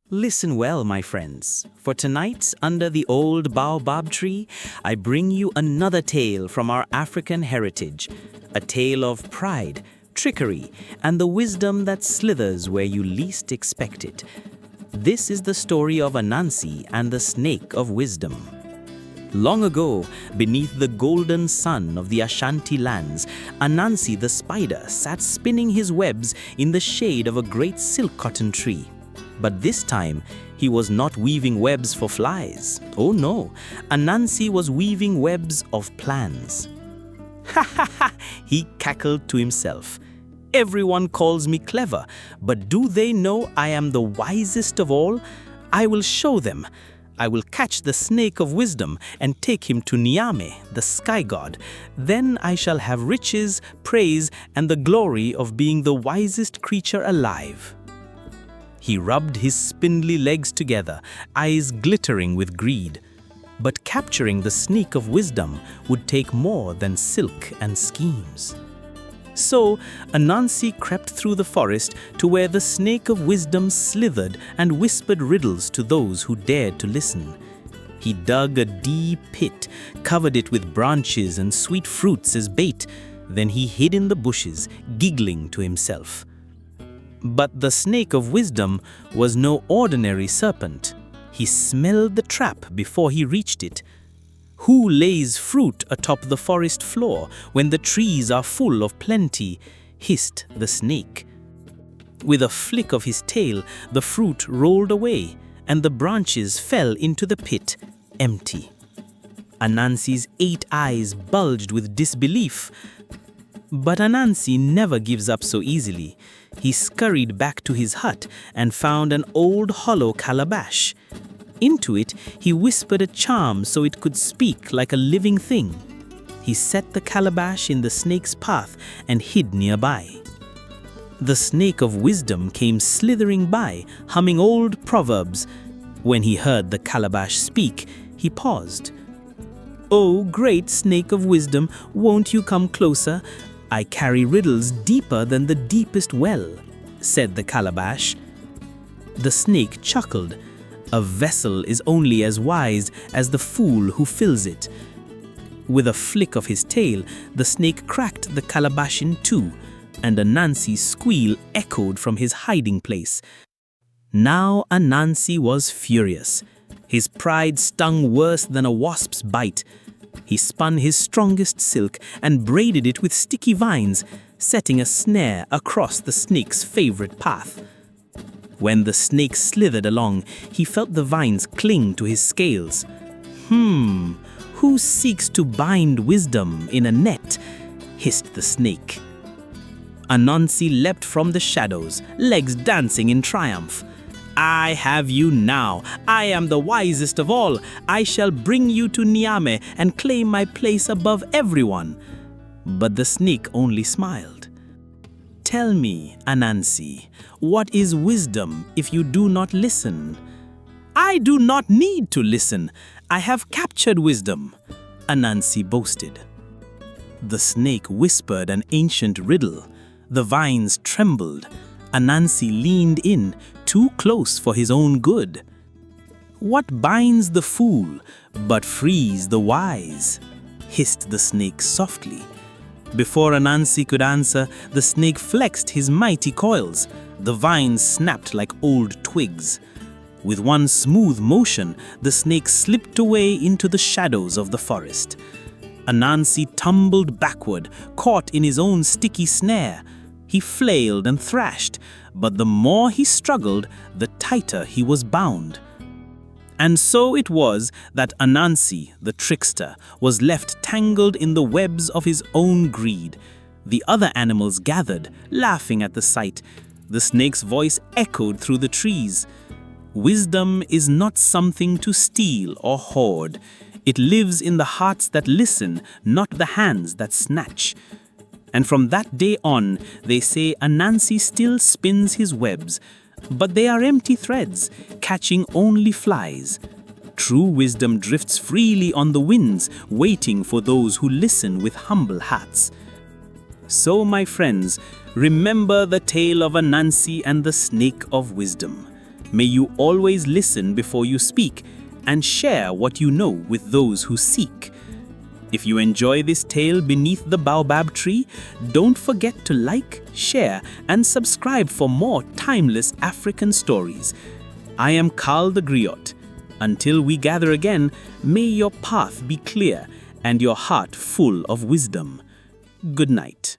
Listen well, my friends, for tonight, under the old Baobab tree, I bring you another tale from our African heritage, a tale of pride, trickery, and the wisdom that slithers where you least expect it. This is the story of Anansi and the snake of wisdom. Long ago, beneath the golden sun of the Ashanti lands, Anansi the spider sat spinning his webs in the shade of a great silk cotton tree. But this time, he was not weaving webs for flies. Oh no, Anansi was weaving webs of plans. Ha ha ha, he cackled to himself. Everyone calls me clever, but do they know I am the wisest of all? I will show them. I will catch the snake of wisdom and take him to Nyame, the sky god. Then I shall have riches, praise, and the glory of being the wisest creature alive. He rubbed his spindly legs together, eyes glittering with greed. But capturing the snake of wisdom would take more than silk and schemes. So Anansi crept through the forest to where the snake of wisdom slithered and whispered riddles to those who dared to listen. He dug a deep pit, covered it with branches and sweet fruits as bait. Then he hid in the bushes, giggling to himself. But the snake of wisdom was no ordinary serpent. He smelled the trap before he reached it. Who lays fruit atop the forest floor when the trees are full of plenty? Hissed the snake. With a flick of his tail, the fruit rolled away, and the branches fell into the pit, empty. Anansi's 8 eyes bulged with disbelief. But Anansi never gives up so easily. He scurried back to his hut and found an old hollow calabash. Into it, he whispered a charm so it could speak like a living thing. He set the calabash in the snake's path and hid nearby. The snake of wisdom came slithering by, humming old proverbs. When he heard the calabash speak, he paused. "Oh, great snake of wisdom, won't you come closer? I carry riddles deeper than the deepest well," said the calabash. The snake chuckled. A vessel is only as wise as the fool who fills it. With a flick of his tail, the snake cracked the calabash in two, and Anansi's squeal echoed from his hiding place. Now Anansi was furious. His pride stung worse than a wasp's bite. He spun his strongest silk and braided it with sticky vines, setting a snare across the snake's favorite path. When the snake slithered along, he felt the vines cling to his scales. Who seeks to bind wisdom in a net? Hissed the snake. Anansi leapt from the shadows, legs dancing in triumph. "I have you now. I am the wisest of all. I shall bring you to Nyame and claim my place above everyone." But the snake only smiled. "Tell me, Anansi, what is wisdom if you do not listen?" "I do not need to listen. I have captured wisdom," Anansi boasted. The snake whispered an ancient riddle. The vines trembled. Anansi leaned in, too close for his own good. "What binds the fool but frees the wise?" hissed the snake softly. Before Anansi could answer, the snake flexed his mighty coils. The vines snapped like old twigs. With one smooth motion, the snake slipped away into the shadows of the forest. Anansi tumbled backward, caught in his own sticky snare. He flailed and thrashed, but the more he struggled, the tighter he was bound. And so it was that Anansi, the trickster, was left tangled in the webs of his own greed. The other animals gathered, laughing at the sight. The snake's voice echoed through the trees. "Wisdom is not something to steal or hoard. It lives in the hearts that listen, not the hands that snatch." And from that day on, they say Anansi still spins his webs, but they are empty threads, catching only flies. True wisdom drifts freely on the winds, waiting for those who listen with humble hearts. So, my friends, remember the tale of Anansi and the snake of wisdom. May you always listen before you speak and share what you know with those who seek. If you enjoy this tale beneath the Baobab tree, don't forget to like, share, and subscribe for more timeless African stories. I am Carl the Griot. Until we gather again, may your path be clear and your heart full of wisdom. Good night.